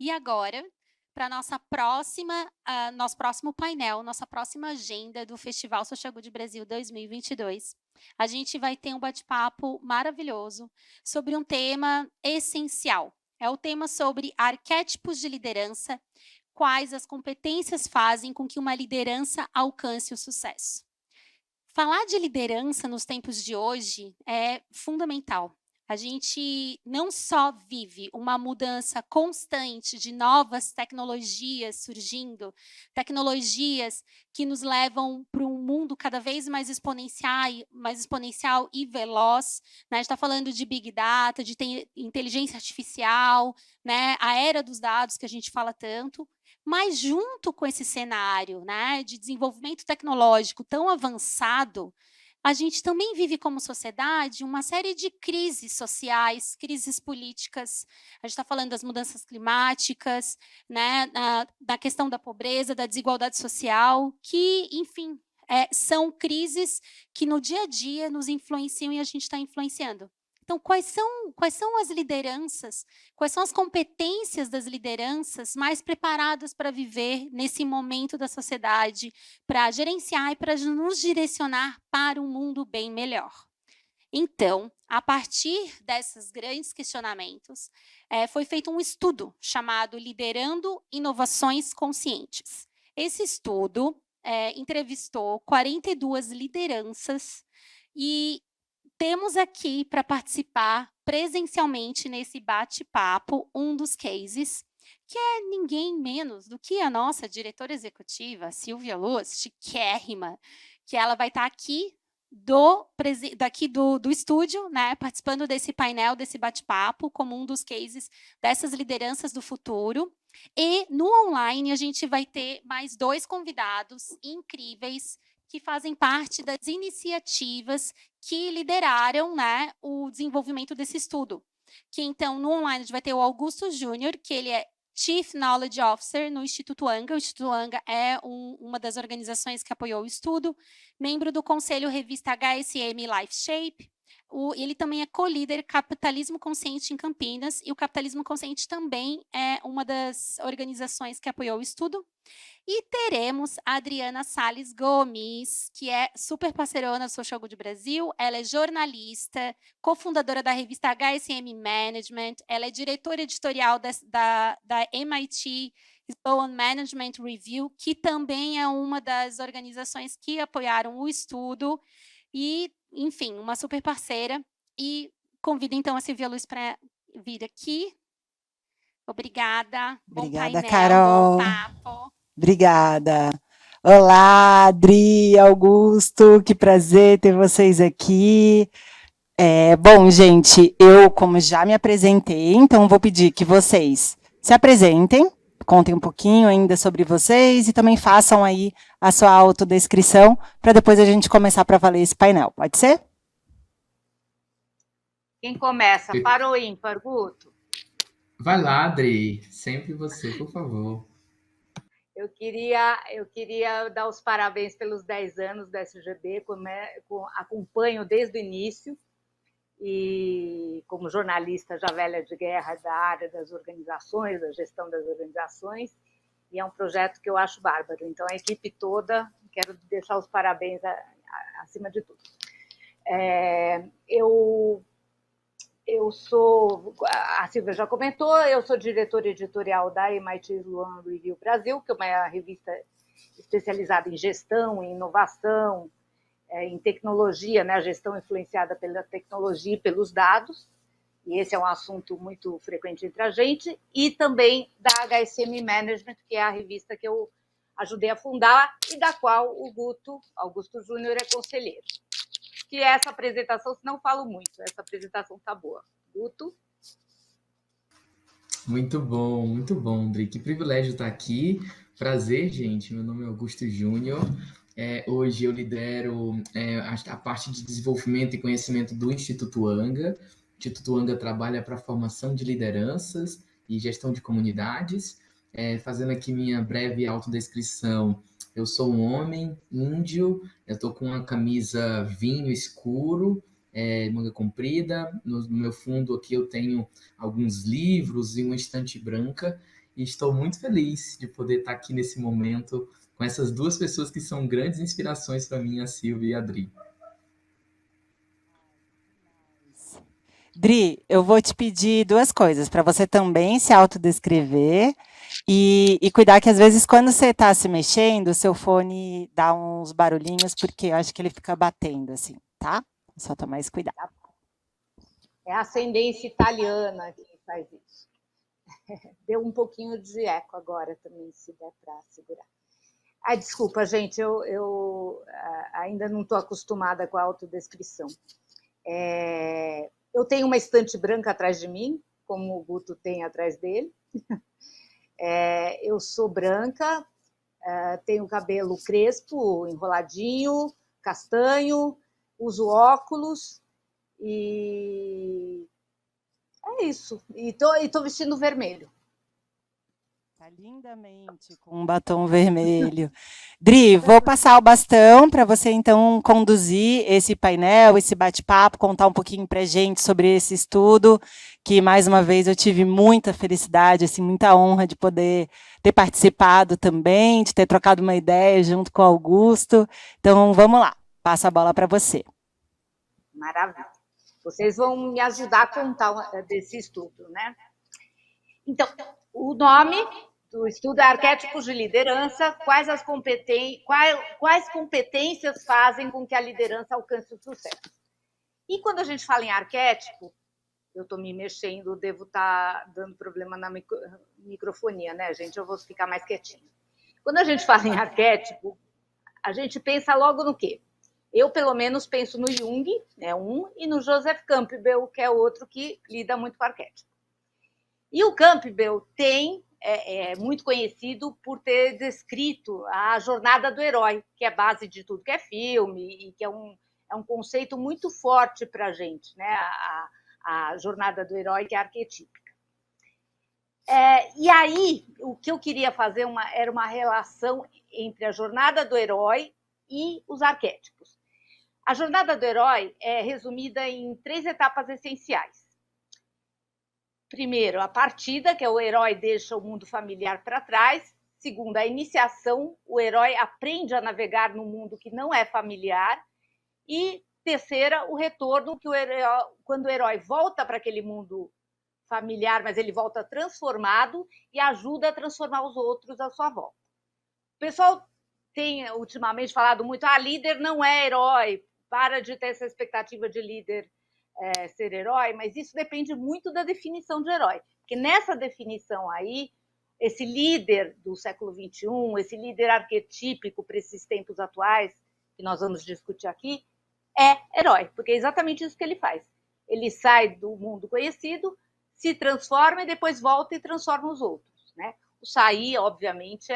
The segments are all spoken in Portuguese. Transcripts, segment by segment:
E agora, para nosso próximo painel, nossa próxima agenda do Festival Social Good Brasil 2022, a gente vai ter um bate-papo maravilhoso sobre um tema essencial. É o tema sobre arquétipos de liderança, quais as competências fazem com que uma liderança alcance o sucesso. Falar de liderança nos tempos de hoje é fundamental. A gente não só vive uma mudança constante de novas tecnologias surgindo, tecnologias que nos levam para um mundo cada vez mais exponencial e veloz. Né? A gente está falando de Big Data, de inteligência artificial, né? A era dos dados que a gente fala tanto. Mas junto com esse cenário, né, de desenvolvimento tecnológico tão avançado, a gente também vive como sociedade uma série de crises sociais, crises políticas. A gente está falando das mudanças climáticas, né, da questão da pobreza, da desigualdade social, que, enfim, são crises que no dia a dia nos influenciam e a gente está influenciando. Então, quais são as lideranças, quais são as competências das lideranças mais preparadas para viver nesse momento da sociedade, para gerenciar e para nos direcionar para um mundo bem melhor? Então, a partir desses grandes questionamentos, foi feito um estudo chamado Liderando Inovações Conscientes. Esse estudo entrevistou 42 lideranças e temos aqui para participar presencialmente nesse bate-papo um dos cases, que é ninguém menos do que a nossa diretora executiva, Silvia Luz, chiquérrima, que ela vai estar aqui do estúdio, né, participando desse painel, desse bate-papo, como um dos cases dessas lideranças do futuro. E no online a gente vai ter mais 2 convidados incríveis que fazem parte das iniciativas que lideraram, né, o desenvolvimento desse estudo. Que então, no online, a gente vai ter o Augusto Júnior, que ele é Chief Knowledge Officer no Instituto Anga. O Instituto Anga é uma das organizações que apoiou o estudo, membro do Conselho Revista HSM Life Shape. Ele também é co-líder Capitalismo Consciente em Campinas, e o Capitalismo Consciente também é uma das organizações que apoiou o estudo. E teremos a Adriana Salles Gomes, que é super parceirona do Social Good Brasil. Ela é jornalista, cofundadora da revista HSM Management. Ela é diretora editorial da MIT Sloan Management Review, que também é uma das organizações que apoiaram o estudo. E, enfim, uma super parceira. E convido, então, a Silvia Luz para vir aqui. Obrigada. Bom Obrigada, painel, Carol. bom papo. Obrigada. Olá, Adri, Augusto, que prazer ter vocês aqui. Bom, gente, eu, como já me apresentei, então vou pedir que vocês se apresentem, contem um pouquinho ainda sobre vocês e também façam aí a sua autodescrição para depois a gente começar para valer esse painel. Pode ser? Quem começa? Para ou ímpar, Guto? Vai lá, Adri. Sempre você, por favor. Eu queria dar os parabéns pelos 10 anos da SGB, acompanho desde o início, e como jornalista já velha de guerra da área das organizações, da gestão das organizações, e é um projeto que eu acho bárbaro. Então, a equipe toda, quero deixar os parabéns acima de tudo. Eu sou, a Silvia já comentou, eu sou diretora editorial da MIT Sloan Review Brasil, que é uma revista especializada em gestão, em inovação, em tecnologia, né, a gestão influenciada pela tecnologia e pelos dados, e esse é um assunto muito frequente entre a gente, e também da HSM Management, que é a revista que eu ajudei a fundar e da qual o Guto, Augusto Júnior, é conselheiro. Que essa apresentação, se não falo muito, essa apresentação está boa. Guto? Muito bom, Andrei. Que privilégio estar aqui. Prazer, gente. Meu nome é Augusto Júnior. Hoje eu lidero a parte de desenvolvimento e conhecimento do Instituto Anga. O Instituto Anga trabalha para a formação de lideranças e gestão de comunidades. Fazendo aqui minha breve autodescrição, eu sou um homem índio, eu estou com uma camisa vinho escuro, manga comprida. No meu fundo aqui eu tenho alguns livros e uma estante branca, e estou muito feliz de poder estar aqui nesse momento com essas duas pessoas que são grandes inspirações para mim, a Silvia e a Adri. Dri, eu vou te pedir duas coisas, para você também se autodescrever e cuidar que às vezes quando você está se mexendo, o seu fone dá uns barulhinhos, porque eu acho que ele fica batendo assim, tá? Só tomar esse cuidado. É a ascendência italiana que faz isso. Deu um pouquinho de eco agora também, se der para segurar. Ai, desculpa, gente, eu ainda não estou acostumada com a autodescrição. Eu tenho uma estante branca atrás de mim, como o Guto tem atrás dele. Eu sou branca, tenho cabelo crespo, enroladinho, castanho, uso óculos e é isso. E tô vestindo vermelho. Tá lindamente com um batom vermelho. Dri, vou passar o bastão para você então conduzir esse painel, esse bate-papo, contar um pouquinho para a gente sobre esse estudo, que mais uma vez eu tive muita felicidade, assim, muita honra de poder ter participado também, de ter trocado uma ideia junto com o Augusto. Então, vamos lá, passo a bola para você. Maravilha. Vocês vão me ajudar a contar desse estudo, né? Então, o nome do estudo é Arquétipos de Liderança, quais competências fazem com que a liderança alcance o sucesso. E quando a gente fala em arquétipo, eu estou me mexendo, devo estar dando problema na microfonia, né, gente? Eu vou ficar mais quietinha. Quando a gente fala em arquétipo, a gente pensa logo no quê? Eu, pelo menos, penso no Jung, né, e no Joseph Campbell, que é outro que lida muito com arquétipo. E o Campbell é muito conhecido por ter descrito a jornada do herói, que é base de tudo que é filme, e que é um conceito muito forte para a gente, né? A jornada do herói, que é arquetípica. E aí, o que eu queria fazer era uma relação entre a jornada do herói e os arquétipos. A jornada do herói é resumida em 3 etapas essenciais. Primeiro, a partida, que é o herói deixa o mundo familiar para trás. Segundo, a iniciação, o herói aprende a navegar no mundo que não é familiar. E terceira, o retorno, quando o herói volta para aquele mundo familiar, mas ele volta transformado e ajuda a transformar os outros à sua volta. O pessoal tem ultimamente falado muito, líder não é herói, para de ter essa expectativa de líder ser herói, mas isso depende muito da definição de herói. Porque nessa definição aí, esse líder do século XXI, esse líder arquetípico para esses tempos atuais, que nós vamos discutir aqui, é herói, porque é exatamente isso que ele faz. Ele sai do mundo conhecido, se transforma e depois volta e transforma os outros, né? O sair, obviamente,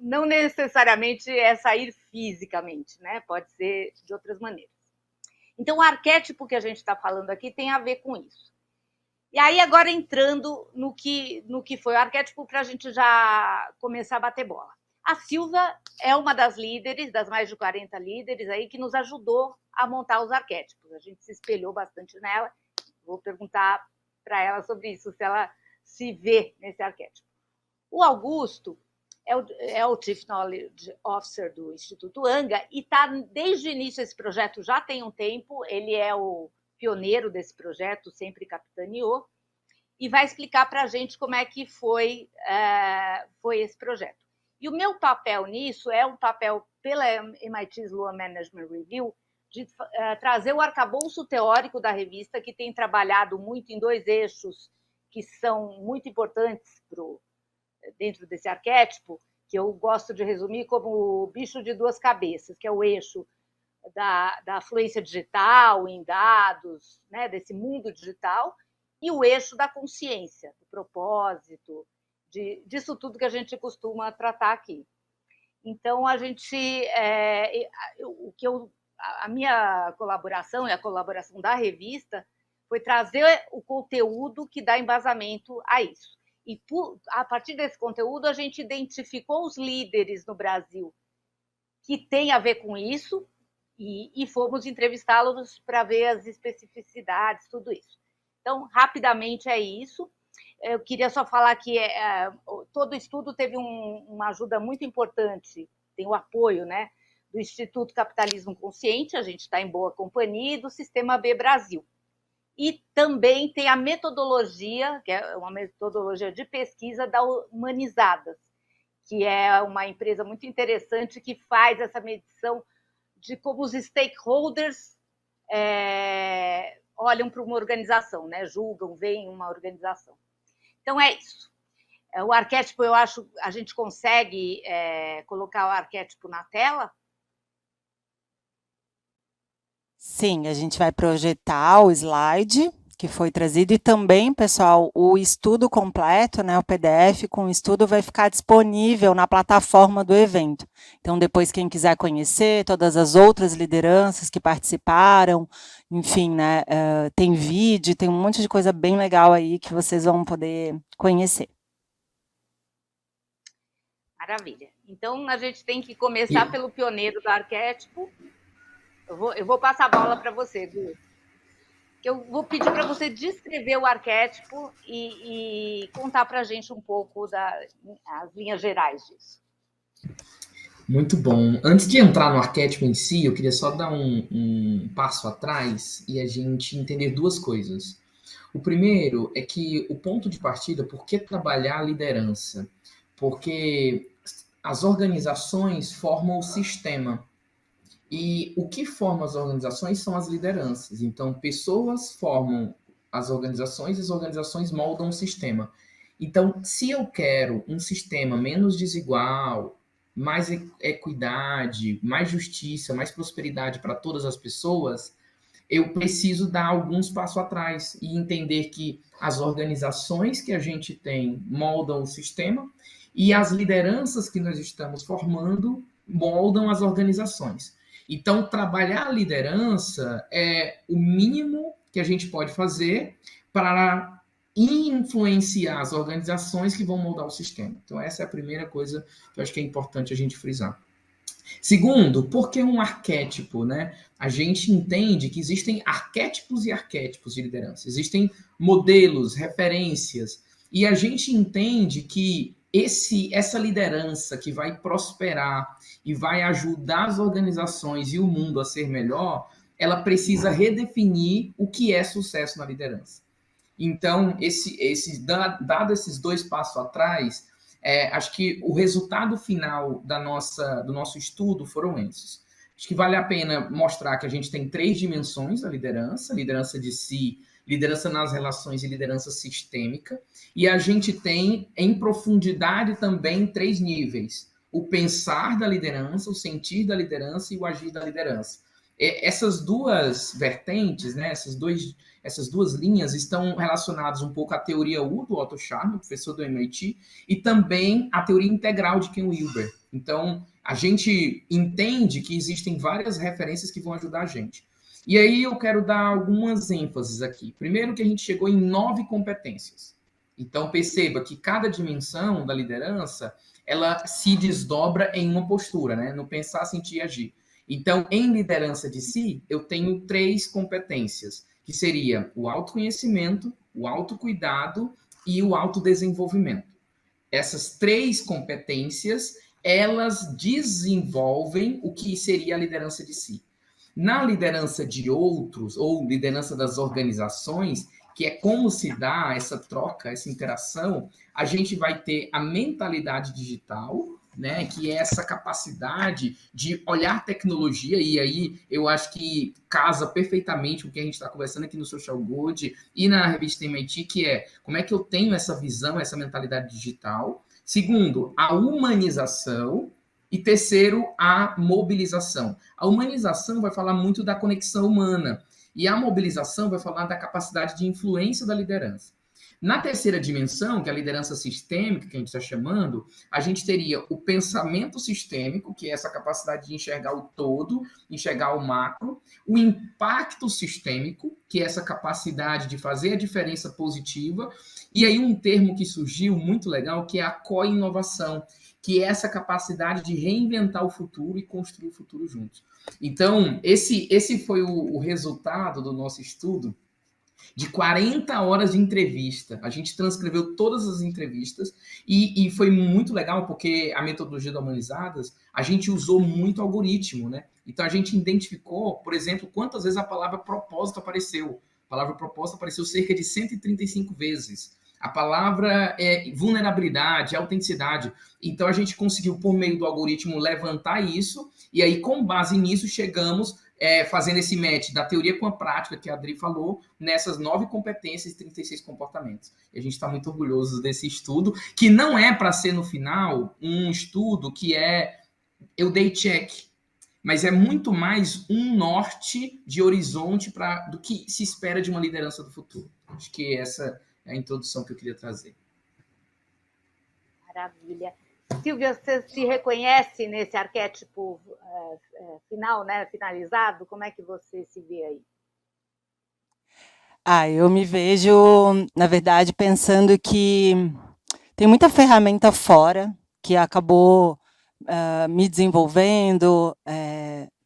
não necessariamente é sair fisicamente, né? Pode ser de outras maneiras. Então, o arquétipo que a gente está falando aqui tem a ver com isso. E aí, agora entrando no que foi o arquétipo, para a gente já começar a bater bola. A Silvia é uma das líderes, das mais de 40 líderes aí, que nos ajudou a montar os arquétipos. A gente se espelhou bastante nela. Vou perguntar para ela sobre isso, se ela se vê nesse arquétipo. O Augusto é o Chief Knowledge Officer do Instituto Anga e está desde o início esse projeto, já tem um tempo, ele é o pioneiro desse projeto, sempre capitaneou, e vai explicar para a gente como é que foi esse projeto. E o meu papel nisso é um papel pela MIT Sloan Management Review de trazer o arcabouço teórico da revista, que tem trabalhado muito em 2 eixos que são muito importantes dentro desse arquétipo, que eu gosto de resumir como o bicho de 2 cabeças, que é o eixo da fluência digital em dados, né, desse mundo digital, e o eixo da consciência, do propósito, disso tudo que a gente costuma tratar aqui. Então, a minha colaboração e a colaboração da revista foi trazer o conteúdo que dá embasamento a isso. E, a partir desse conteúdo, a gente identificou os líderes no Brasil que têm a ver com isso e fomos entrevistá-los para ver as especificidades, tudo isso. Então, rapidamente é isso. Eu queria só falar que todo estudo teve uma ajuda muito importante, tem o apoio, né, do Instituto Capitalismo Consciente, a gente está em boa companhia, e do Sistema B Brasil. E também tem a metodologia, que é uma metodologia de pesquisa da Humanizadas, que é uma empresa muito interessante que faz essa medição de como os stakeholders olham para uma organização, né? Julgam, veem uma organização. Então, é isso. O arquétipo, eu acho, a gente consegue colocar o arquétipo na tela? Sim, a gente vai projetar o slide que foi trazido e também, pessoal, o estudo completo, né, o PDF com o estudo vai ficar disponível na plataforma do evento. Então, depois, quem quiser conhecer todas as outras lideranças que participaram, enfim, né, tem vídeo, tem um monte de coisa bem legal aí que vocês vão poder conhecer. Maravilha. Então, a gente tem que começar pelo pioneiro do arquétipo. Eu vou passar a bola para você, Gu. Eu vou pedir para você descrever o arquétipo e contar para a gente um pouco as linhas gerais disso. Muito bom. Antes de entrar no arquétipo em si, eu queria só dar um passo atrás e a gente entender duas coisas. O primeiro é que o ponto de partida, por que trabalhar a liderança? Porque as organizações formam o sistema. E o que forma as organizações são as lideranças. Então, pessoas formam as organizações moldam o sistema. Então, se eu quero um sistema menos desigual, mais equidade, mais justiça, mais prosperidade para todas as pessoas, eu preciso dar alguns passos atrás e entender que as organizações que a gente tem moldam o sistema e as lideranças que nós estamos formando moldam as organizações. Então, trabalhar a liderança é o mínimo que a gente pode fazer para influenciar as organizações que vão moldar o sistema. Então, essa é a primeira coisa que eu acho que é importante a gente frisar. Segundo, por que um arquétipo, né? A gente entende que existem arquétipos e arquétipos de liderança. Existem modelos, referências, e a gente entende que essa liderança que vai prosperar e vai ajudar as organizações e o mundo a ser melhor, ela precisa redefinir o que é sucesso na liderança. Então, dado esses dois passos atrás, acho que o resultado final do nosso estudo foram esses. Acho que vale a pena mostrar que a gente tem 3 dimensões da liderança: liderança de si, liderança nas relações e liderança sistêmica. E a gente tem, em profundidade também, 3 níveis: o pensar da liderança, o sentir da liderança e o agir da liderança. Essas duas vertentes, né, essas duas linhas estão relacionadas um pouco à teoria U do Otto Scharmer, professor do MIT, e também à teoria integral de Ken Wilber. Então, a gente entende que existem várias referências que vão ajudar a gente. E aí eu quero dar algumas ênfases aqui. Primeiro, que a gente chegou em 9 competências. Então, perceba que cada dimensão da liderança, ela se desdobra em uma postura, né? No pensar, sentir e agir. Então, em liderança de si, eu tenho 3 competências, que seria o autoconhecimento, o autocuidado e o autodesenvolvimento. Essas 3 competências, elas desenvolvem o que seria a liderança de si. Na liderança de outros, ou liderança das organizações, que é como se dá essa troca, essa interação, a gente vai ter a mentalidade digital, né, que é essa capacidade de olhar tecnologia, e aí eu acho que casa perfeitamente com o que a gente está conversando aqui no Social Good e na revista MIT, que é como é que eu tenho essa visão, essa mentalidade digital. Segundo, a humanização. E terceiro, a mobilização. A humanização vai falar muito da conexão humana, e a mobilização vai falar da capacidade de influência da liderança. Na terceira dimensão, que é a liderança sistêmica, que a gente está chamando, a gente teria o pensamento sistêmico, que é essa capacidade de enxergar o todo, enxergar o macro, o impacto sistêmico, que é essa capacidade de fazer a diferença positiva, e aí um termo que surgiu muito legal, que é a co-inovação, que é essa capacidade de reinventar o futuro e construir o futuro juntos. Então, esse foi o resultado do nosso estudo. de 40 horas de entrevista. A gente transcreveu todas as entrevistas e foi muito legal porque a metodologia da Humanizadas, a gente usou muito algoritmo, né? Então a gente identificou, por exemplo, quantas vezes a palavra propósito apareceu. A palavra propósito apareceu cerca de 135 vezes. A palavra é vulnerabilidade, autenticidade. Então a gente conseguiu, por meio do algoritmo, levantar isso, e aí, com base nisso, chegamos fazendo esse match da teoria com a prática, que a Adri falou, nessas 9 competências e 36 comportamentos. E a gente está muito orgulhoso desse estudo, que não é para ser, no final, um estudo que eu dei check, mas é muito mais um norte de horizonte do que se espera de uma liderança do futuro. Acho que essa é a introdução que eu queria trazer. Maravilha. Silvia, você se reconhece nesse arquétipo final, né, finalizado? Como é que você se vê aí? Eu me vejo, na verdade, pensando que tem muita ferramenta fora que acabou me desenvolvendo,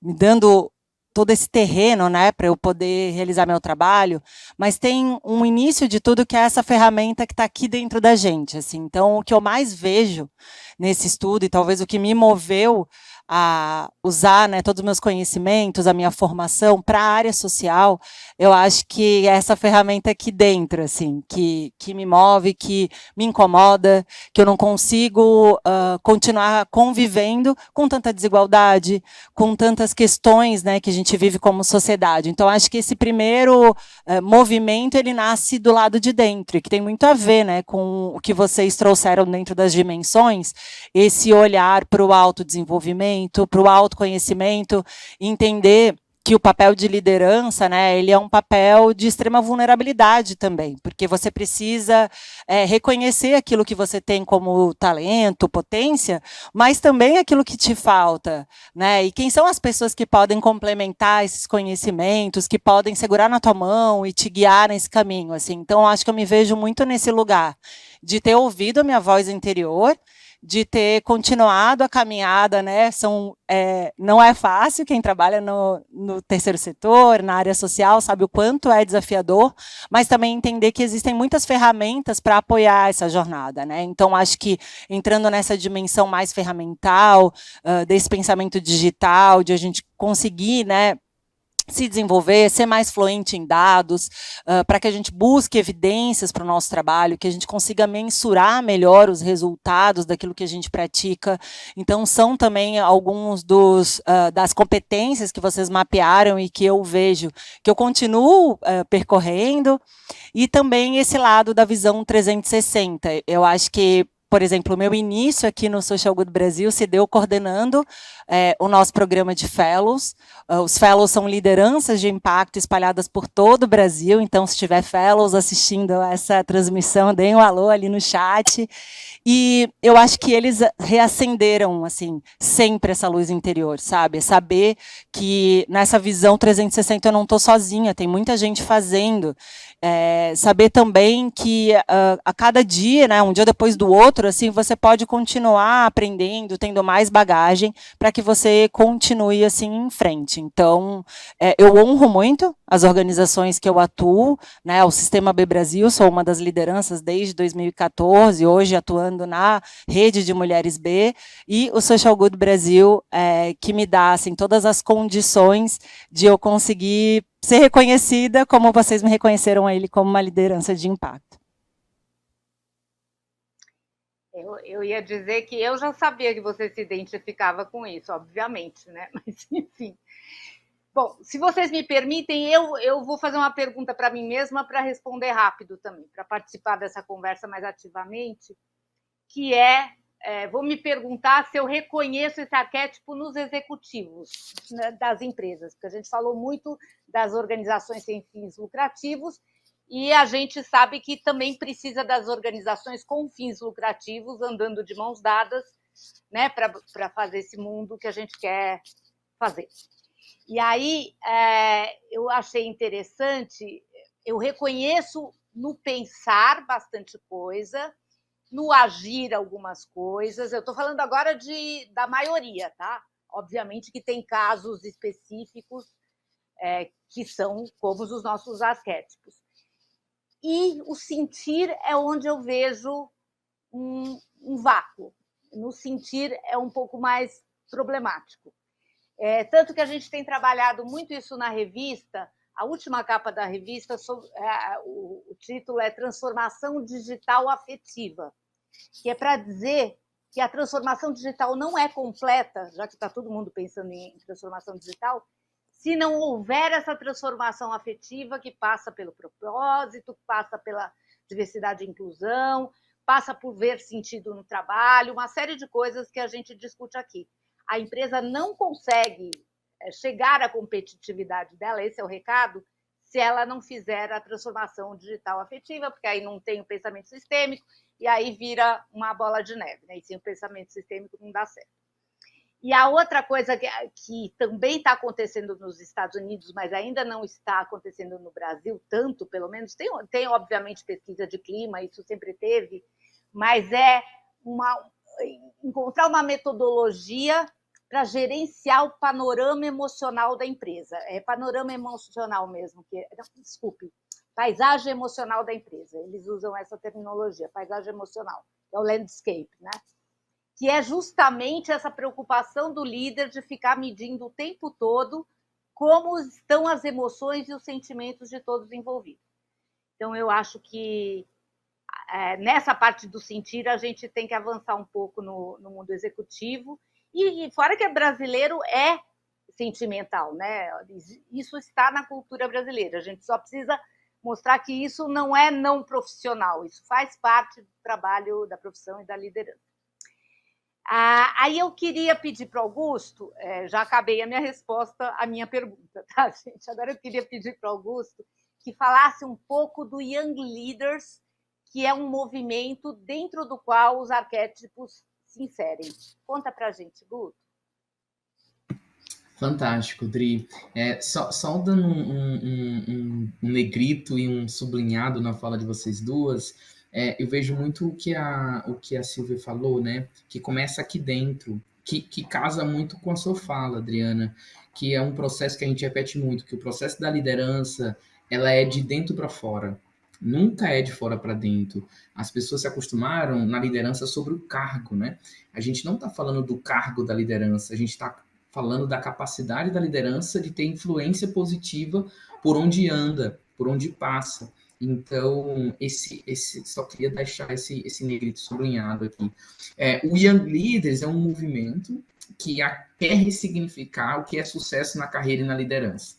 me dando todo esse terreno, né, para eu poder realizar meu trabalho, mas tem um início de tudo que é essa ferramenta que está aqui dentro da gente, assim. Então, o que eu mais vejo nesse estudo, e talvez o que me moveu a usar, né, todos os meus conhecimentos, a minha formação para a área social, eu acho que é essa ferramenta aqui dentro, assim, que me move, que me incomoda, que eu não consigo continuar convivendo com tanta desigualdade, com tantas questões, né, que a gente vive como sociedade. Então, acho que esse primeiro movimento, ele nasce do lado de dentro, e que tem muito a ver, né, com o que vocês trouxeram dentro das dimensões, esse olhar para o autodesenvolvimento, para o autoconhecimento, entender que o papel de liderança, né, ele é um papel de extrema vulnerabilidade também, porque você precisa reconhecer aquilo que você tem como talento, potência, mas também aquilo que te falta, né? E quem são as pessoas que podem complementar esses conhecimentos, que podem segurar na tua mão e te guiar nesse caminho, assim. Então, acho que eu me vejo muito nesse lugar de ter ouvido a minha voz interior, de ter continuado a caminhada, né? Não é fácil, quem trabalha no terceiro setor, na área social, sabe o quanto é desafiador, mas também entender que existem muitas ferramentas para apoiar essa jornada, né? Então, acho que entrando nessa dimensão mais ferramental, desse pensamento digital, de a gente conseguir, né, se desenvolver, ser mais fluente em dados, para que a gente busque evidências para o nosso trabalho, que a gente consiga mensurar melhor os resultados daquilo que a gente pratica. Então, são também alguns das competências que vocês mapearam e que eu vejo, que eu continuo percorrendo, e também esse lado da visão 360. Eu acho que, por exemplo, o meu início aqui no Social Good Brasil se deu coordenando o nosso programa de Fellows. Os Fellows são lideranças de impacto espalhadas por todo o Brasil, então, se tiver Fellows assistindo essa transmissão, deem um alô ali no chat. E eu acho que eles reacenderam, assim, sempre essa luz interior, sabe? Saber que nessa visão 360 eu não estou sozinha, tem muita gente fazendo. Saber também que a cada dia, né, um dia depois do outro, assim, você pode continuar aprendendo, tendo mais bagagem, para que você continue assim em frente. Então, eu honro muito as organizações que eu atuo, né, o Sistema B Brasil, sou uma das lideranças desde 2014, hoje atuando na rede de Mulheres B, e o Social Good Brasil, que me dá assim, todas as condições de eu conseguir ser reconhecida como vocês me reconheceram a ele, como uma liderança de impacto. Eu ia dizer que eu já sabia que você se identificava com isso, obviamente, né? Mas, enfim. Bom, se vocês me permitem, eu vou fazer uma pergunta para mim mesma para responder rápido também, para participar dessa conversa mais ativamente, que vou me perguntar se eu reconheço esse arquétipo nos executivos, né, das empresas, porque a gente falou muito das organizações sem fins lucrativos, e a gente sabe que também precisa das organizações com fins lucrativos andando de mãos dadas, né, para fazer esse mundo que a gente quer fazer. E aí eu achei interessante, eu reconheço no pensar bastante coisa, no agir algumas coisas. Eu estou falando agora da maioria, tá? Obviamente que tem casos específicos que são como os nossos arquétipos. e o sentir é onde eu vejo um vácuo. No sentir é um pouco mais problemático. Tanto que a gente tem trabalhado muito isso na revista. A última capa da revista, o título é Transformação Digital Afetiva, que é para dizer que a transformação digital não é completa, já que está todo mundo pensando em transformação digital, se não houver essa transformação afetiva que passa pelo propósito, passa pela diversidade e inclusão, passa por ver sentido no trabalho, uma série de coisas que a gente discute aqui. A empresa não consegue chegar à competitividade dela, esse é o recado, se ela não fizer a transformação digital afetiva, porque aí não tem o pensamento sistêmico, e aí vira uma bola de neve, né? E sem o pensamento sistêmico não dá certo. E a outra coisa que também está acontecendo nos Estados Unidos, mas ainda não está acontecendo no Brasil, tanto pelo menos, tem obviamente pesquisa de clima, isso sempre teve, mas encontrar uma metodologia para gerenciar o panorama emocional da empresa. É panorama emocional mesmo, paisagem emocional da empresa. Eles usam essa terminologia, paisagem emocional, é o landscape, né? Que é justamente essa preocupação do líder de ficar medindo o tempo todo como estão as emoções e os sentimentos de todos envolvidos. Então, eu acho que nessa parte do sentir a gente tem que avançar um pouco no mundo executivo, e fora que brasileiro é sentimental, né? Isso está na cultura brasileira, a gente só precisa mostrar que isso não é não profissional, isso faz parte do trabalho da profissão e da liderança. Aí eu queria pedir para o Augusto, já acabei a minha resposta à minha pergunta, tá, gente? Agora eu queria pedir para o Augusto que falasse um pouco do Young Leaders, que é um movimento dentro do qual os arquétipos se inserem. Conta para a gente, Guto. Fantástico, Dri. Só dando um negrito e um sublinhado na fala de vocês duas, eu vejo muito o que a Silvia falou, né? Que começa aqui dentro, que casa muito com a sua fala, Adriana, que é um processo que a gente repete muito, que o processo da liderança, ela é de dentro para fora, nunca é de fora para dentro. As pessoas se acostumaram na liderança sobre o cargo, né? A gente não está falando do cargo da liderança, a gente está falando da capacidade da liderança de ter influência positiva por onde anda, por onde passa. Então, só queria deixar esse negrito sublinhado aqui. O Young Leaders é um movimento que quer ressignificar o que é sucesso na carreira e na liderança.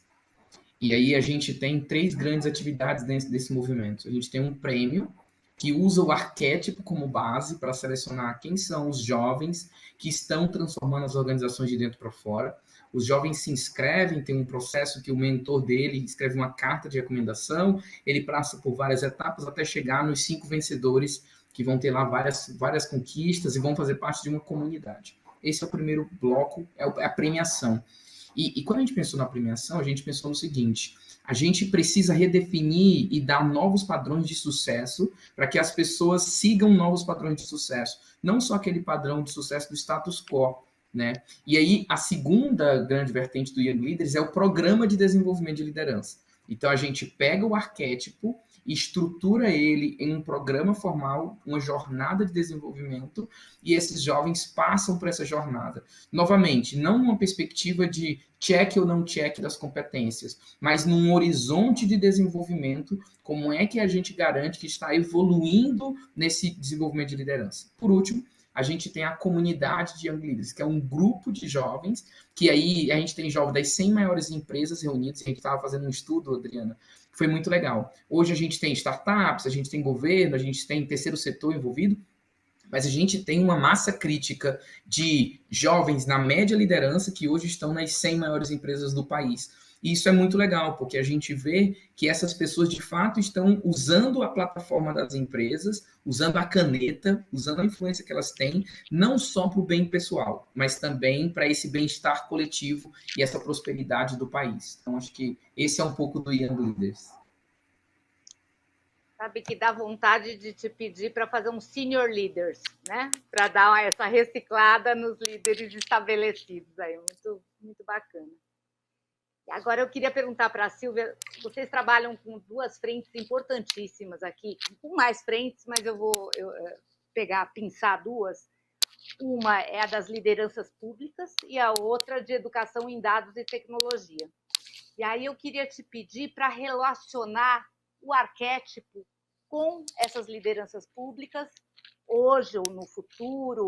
E aí a gente tem 3 grandes atividades dentro desse movimento. A gente tem um prêmio que usa o arquétipo como base para selecionar quem são os jovens que estão transformando as organizações de dentro para fora. Os jovens se inscrevem, tem um processo que o mentor dele escreve uma carta de recomendação, ele passa por várias etapas até chegar nos 5 vencedores que vão ter lá várias conquistas e vão fazer parte de uma comunidade. Esse é o primeiro bloco, é a premiação. E quando a gente pensou na premiação, a gente pensou no seguinte: a gente precisa redefinir e dar novos padrões de sucesso para que as pessoas sigam novos padrões de sucesso, não só aquele padrão de sucesso do status quo, né? E aí, a segunda grande vertente do Young Leaders é o programa de desenvolvimento de liderança. Então, a gente pega o arquétipo e estrutura ele em um programa formal, uma jornada de desenvolvimento, e esses jovens passam por essa jornada. Novamente, não numa perspectiva de check ou não check das competências, mas num horizonte de desenvolvimento, como é que a gente garante que está evoluindo nesse desenvolvimento de liderança. Por último, a gente tem a comunidade de Young Leaders, que é um grupo de jovens, que aí a gente tem jovens das 100 maiores empresas reunidas, a gente estava fazendo um estudo, Adriana, que foi muito legal. Hoje a gente tem startups, a gente tem governo, a gente tem terceiro setor envolvido, mas a gente tem uma massa crítica de jovens na média liderança que hoje estão nas 100 maiores empresas do país. E isso é muito legal, porque a gente vê que essas pessoas, de fato, estão usando a plataforma das empresas, usando a caneta, usando a influência que elas têm, não só para o bem pessoal, mas também para esse bem-estar coletivo e essa prosperidade do país. Então, acho que esse é um pouco do Young Leaders. Sabe que dá vontade de te pedir para fazer um senior leaders, né? Para dar essa reciclada nos líderes estabelecidos aí, muito, muito bacana. Agora eu queria perguntar para a Silvia, vocês trabalham com duas frentes importantíssimas aqui, com mais frentes, mas eu vou pinçar duas. Uma é a das lideranças públicas e a outra de educação em dados e tecnologia. E aí eu queria te pedir para relacionar o arquétipo com essas lideranças públicas, hoje ou no futuro,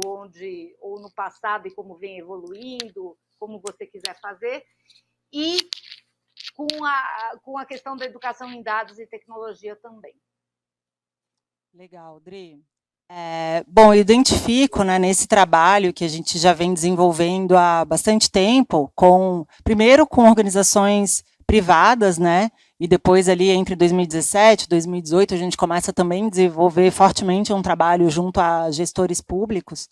ou no passado e como vem evoluindo, como você quiser fazer, e com a questão da educação em dados e tecnologia também. Legal, Dri. Bom, eu identifico, né, nesse trabalho que a gente já vem desenvolvendo há bastante tempo, primeiro com organizações privadas, né, e depois ali entre 2017 e 2018 a gente começa também a desenvolver fortemente um trabalho junto a gestores públicos.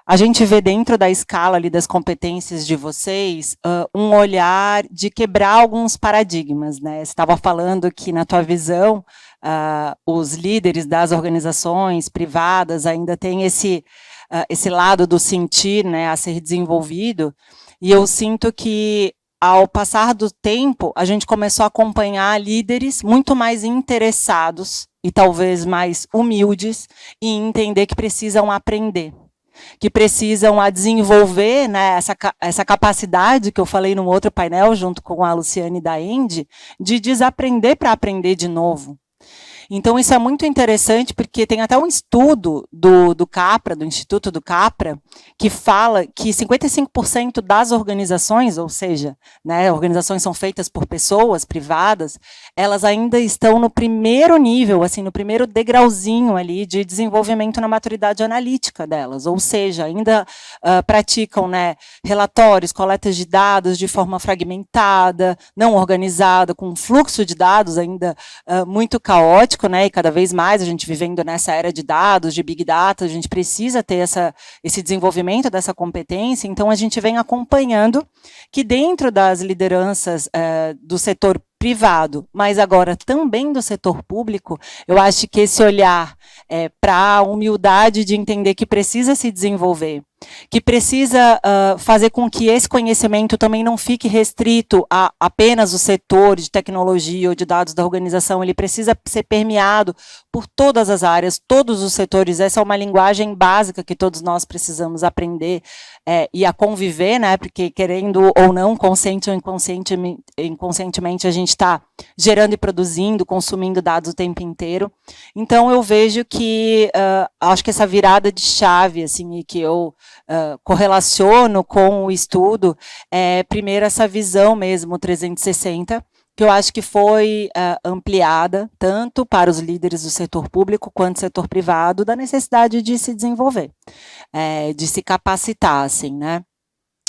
A gente vê dentro da escala ali das competências de vocês um olhar de quebrar alguns paradigmas, né? Você estava falando que na tua visão os líderes das organizações privadas ainda têm esse lado do sentir, né, a ser desenvolvido, e eu sinto que ao passar do tempo a gente começou a acompanhar líderes muito mais interessados e talvez mais humildes em entender que precisam aprender, que precisam desenvolver, né, essa capacidade que eu falei no outro painel, junto com a Luciane da Endi, de desaprender para aprender de novo. Então, isso é muito interessante, porque tem até um estudo do CAPRA, do Instituto do CAPRA, que fala que 55% das organizações, ou seja, né, organizações são feitas por pessoas privadas, elas ainda estão no primeiro nível, assim, no primeiro degrauzinho ali de desenvolvimento na maturidade analítica delas, ou seja, ainda praticam, né, relatórios, coletas de dados de forma fragmentada, não organizada, com um fluxo de dados ainda muito caótico, né, e cada vez mais a gente vivendo nessa era de dados, de Big Data, a gente precisa ter esse desenvolvimento dessa competência, então a gente vem acompanhando que dentro das lideranças do setor privado, mas agora também do setor público, eu acho que esse olhar para a humildade de entender que precisa se desenvolver, que precisa fazer com que esse conhecimento também não fique restrito a apenas o setor de tecnologia ou de dados da organização, ele precisa ser permeado por todas as áreas, todos os setores. Essa é uma linguagem básica que todos nós precisamos aprender e a conviver, né, porque querendo ou não, consciente ou inconscientemente, a gente está gerando e produzindo, consumindo dados o tempo inteiro. Então, eu vejo que, acho que essa virada de chave, assim, e que eu correlaciono com o estudo, primeiro essa visão mesmo 360, que eu acho que foi ampliada tanto para os líderes do setor público quanto do setor privado, da necessidade de se desenvolver, de se capacitar, assim, né?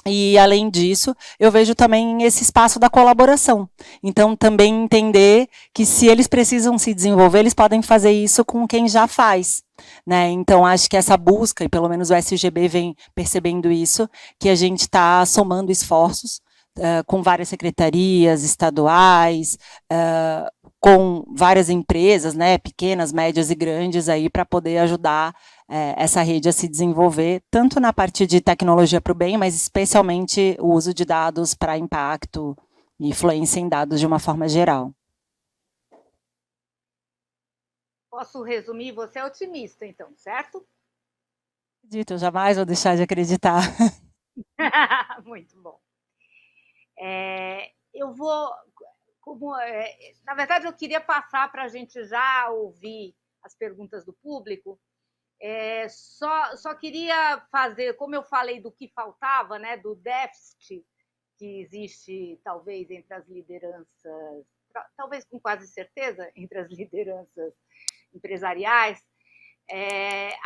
E, além disso, eu vejo também esse espaço da colaboração. Então, também entender que se eles precisam se desenvolver, eles podem fazer isso com quem já faz, né? Então, acho que essa busca, e pelo menos o SGB vem percebendo isso, que a gente está somando esforços com várias secretarias estaduais, com várias empresas, né, pequenas, médias e grandes, aí para poder ajudar essa rede a se desenvolver, tanto na parte de tecnologia para o bem, mas especialmente o uso de dados para impacto e influência em dados de uma forma geral. Posso resumir? Você é otimista, então, certo? Acredito, eu jamais vou deixar de acreditar. Muito bom. Eu vou... na verdade, eu queria passar para a gente já ouvir as perguntas do público. Só queria fazer, como eu falei do que faltava, né, do déficit que existe, talvez, entre as lideranças, talvez com quase certeza, entre as lideranças empresariais,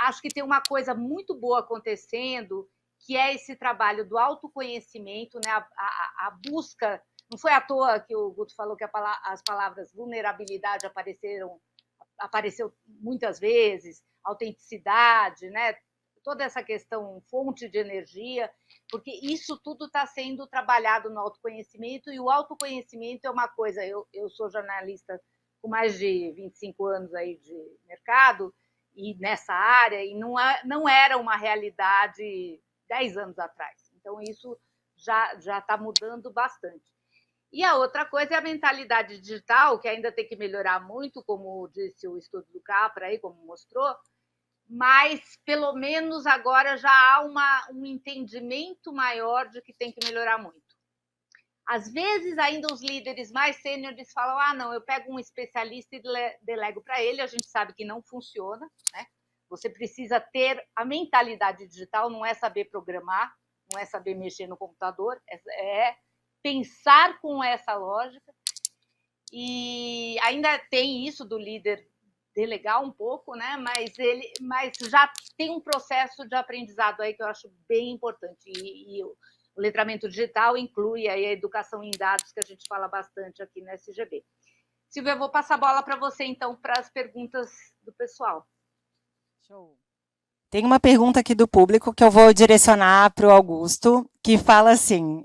acho que tem uma coisa muito boa acontecendo, que é esse trabalho do autoconhecimento, né, a busca. Não foi à toa que o Guto falou que as palavras vulnerabilidade apareceu muitas vezes, autenticidade, né? Toda essa questão fonte de energia, porque isso tudo está sendo trabalhado no autoconhecimento, e o autoconhecimento é uma coisa. Eu sou jornalista com mais de 25 anos aí de mercado e nessa área, e não era uma realidade 10 anos atrás. Então, isso já está mudando bastante. E a outra coisa é a mentalidade digital, que ainda tem que melhorar muito, como disse o estudo do Capra, aí, como mostrou, mas pelo menos agora já há um entendimento maior de que tem que melhorar muito. Às vezes, ainda os líderes mais sêniores falam, não, eu pego um especialista e delego para ele, a gente sabe que não funciona, né? Você precisa ter a mentalidade digital, não é saber programar, não é saber mexer no computador, é pensar com essa lógica. E ainda tem isso do líder delegar um pouco, né? Mas já tem um processo de aprendizado aí que eu acho bem importante. E o letramento digital inclui aí a educação em dados, que a gente fala bastante aqui na SGB. Silvia, eu vou passar a bola para você, então, para as perguntas do pessoal. Show. Tem uma pergunta aqui do público que eu vou direcionar para o Augusto, que fala assim,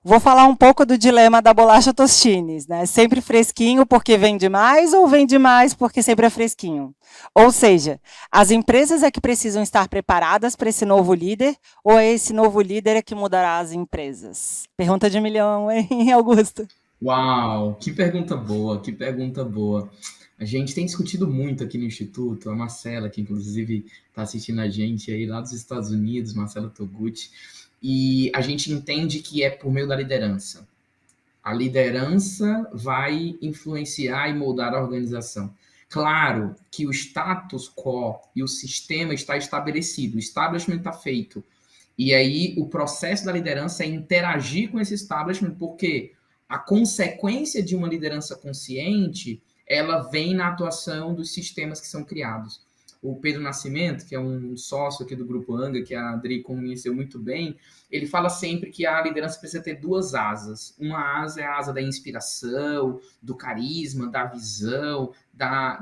vou falar um pouco do dilema da bolacha Tostines, né? Sempre fresquinho porque vende mais ou vende mais porque sempre é fresquinho? Ou seja, as empresas é que precisam estar preparadas para esse novo líder ou é esse novo líder é que mudará as empresas? Pergunta de 1 milhão, hein, Augusto? Uau, que pergunta boa, que pergunta boa. A gente tem discutido muito aqui no Instituto, a Marcela, que inclusive está assistindo a gente aí lá dos Estados Unidos, Marcela Toguchi, e a gente entende que é por meio da liderança. A liderança vai influenciar e moldar a organização. Claro que o status quo e o sistema está estabelecido, o establishment está feito. E aí o processo da liderança é interagir com esse establishment, porque a consequência de uma liderança consciente, ela vem na atuação dos sistemas que são criados. O Pedro Nascimento, que é um sócio aqui do Grupo Anga, que a Adri conheceu muito bem, ele fala sempre que a liderança precisa ter duas asas. Uma asa é a asa da inspiração, do carisma, da visão,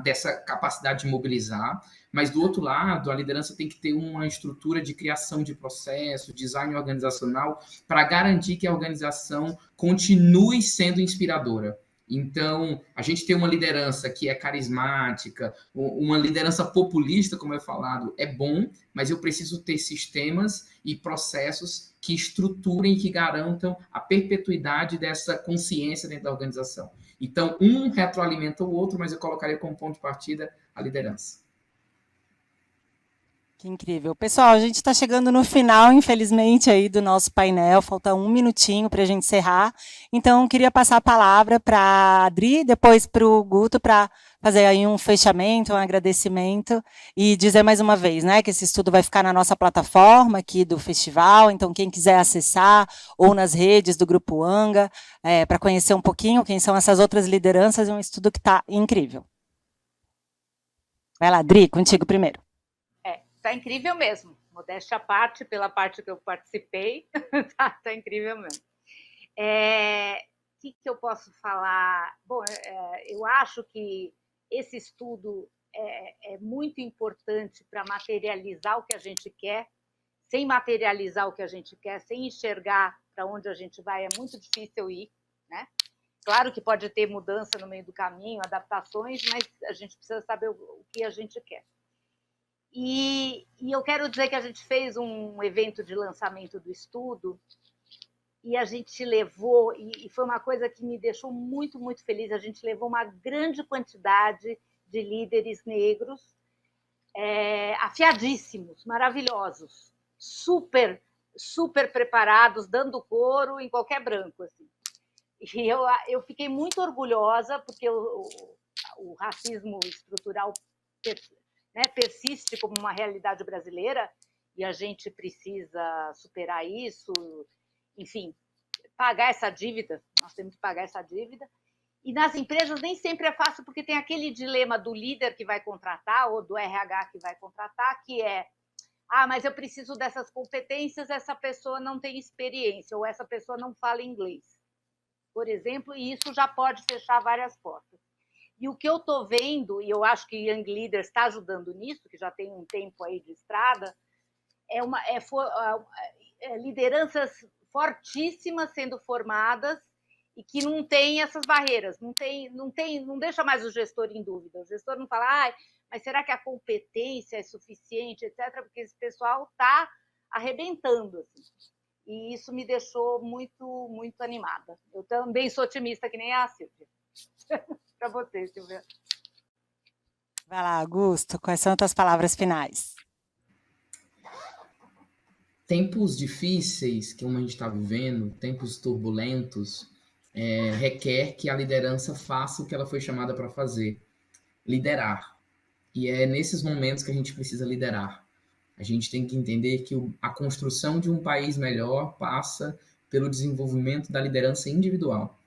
dessa capacidade de mobilizar. Mas, do outro lado, a liderança tem que ter uma estrutura de criação de processo, design organizacional, para garantir que a organização continue sendo inspiradora. Então, a gente tem uma liderança que é carismática, uma liderança populista, como é falado, é bom, mas eu preciso ter sistemas e processos que estruturem e que garantam a perpetuidade dessa consciência dentro da organização. Então, um retroalimenta o outro, mas eu colocaria como ponto de partida a liderança. Que incrível. Pessoal, a gente está chegando no final, infelizmente, aí do nosso painel. Falta 1 minutinho para a gente encerrar. Então, queria passar a palavra para a Adri, depois para o Guto, para fazer aí um fechamento, um agradecimento e dizer mais uma vez, né, que esse estudo vai ficar na nossa plataforma aqui do festival. Então, quem quiser acessar ou nas redes do Grupo Anga, para conhecer um pouquinho quem são essas outras lideranças, é um estudo que está incrível. Vai lá, Adri, contigo primeiro. Tá incrível mesmo. Modéstia à parte, pela parte que eu participei, tá incrível mesmo. O que eu posso falar? Bom, eu acho que esse estudo é muito importante para materializar o que a gente quer. Sem materializar o que a gente quer, sem enxergar para onde a gente vai, é muito difícil ir, né? Claro que pode ter mudança no meio do caminho, adaptações, mas a gente precisa saber o que a gente quer. E eu quero dizer que a gente fez um evento de lançamento do estudo e a gente levou, e foi uma coisa que me deixou muito, muito feliz, a gente levou uma grande quantidade de líderes negros, afiadíssimos, maravilhosos, super, super preparados, dando couro em qualquer branco. Assim. E eu fiquei muito orgulhosa, porque o racismo estrutural persiste como uma realidade brasileira e a gente precisa superar isso, enfim, pagar essa dívida, nós temos que pagar essa dívida. E nas empresas nem sempre é fácil, porque tem aquele dilema do líder que vai contratar ou do RH que vai contratar, que é, mas eu preciso dessas competências, essa pessoa não tem experiência, ou essa pessoa não fala inglês, por exemplo, e isso já pode fechar várias portas. E o que eu estou vendo, e eu acho que Young Leaders está ajudando nisso, que já tem um tempo aí de estrada, lideranças fortíssimas sendo formadas e que não tem essas barreiras, não deixa mais o gestor em dúvida. O gestor não fala, mas será que a competência é suficiente, etc., porque esse pessoal está arrebentando. Assim. e isso me deixou muito, muito animada. Eu também sou otimista, que nem a Silvia. Para você, Silvia. Vai lá, Augusto, quais são as tuas palavras finais? Tempos difíceis, que a gente está vivendo, tempos turbulentos, requer que a liderança faça o que ela foi chamada para fazer, liderar. E é nesses momentos que a gente precisa liderar. A gente tem que entender que a construção de um país melhor passa pelo desenvolvimento da liderança individual.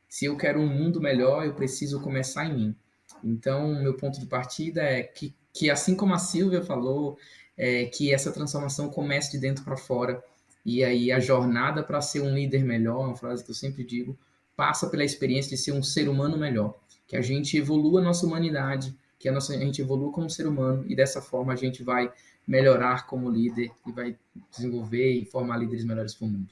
Se eu quero um mundo melhor, eu preciso começar em mim. Então, meu ponto de partida é que assim como a Silvia falou, que essa transformação comece de dentro para fora. E aí a jornada para ser um líder melhor, uma frase que eu sempre digo, passa pela experiência de ser um ser humano melhor. Que a gente evolua a nossa humanidade, que a gente evolua como ser humano, e dessa forma a gente vai melhorar como líder e vai desenvolver e formar líderes melhores para o mundo.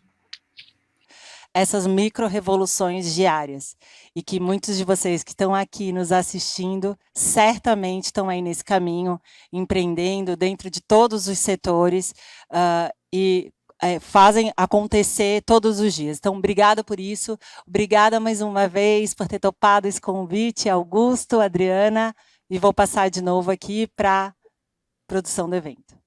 Essas micro-revoluções diárias, e que muitos de vocês que estão aqui nos assistindo certamente estão aí nesse caminho, empreendendo dentro de todos os setores e fazem acontecer todos os dias. Então, obrigada por isso, obrigada mais uma vez por ter topado esse convite, Augusto, Adriana, e vou passar de novo aqui para a produção do evento.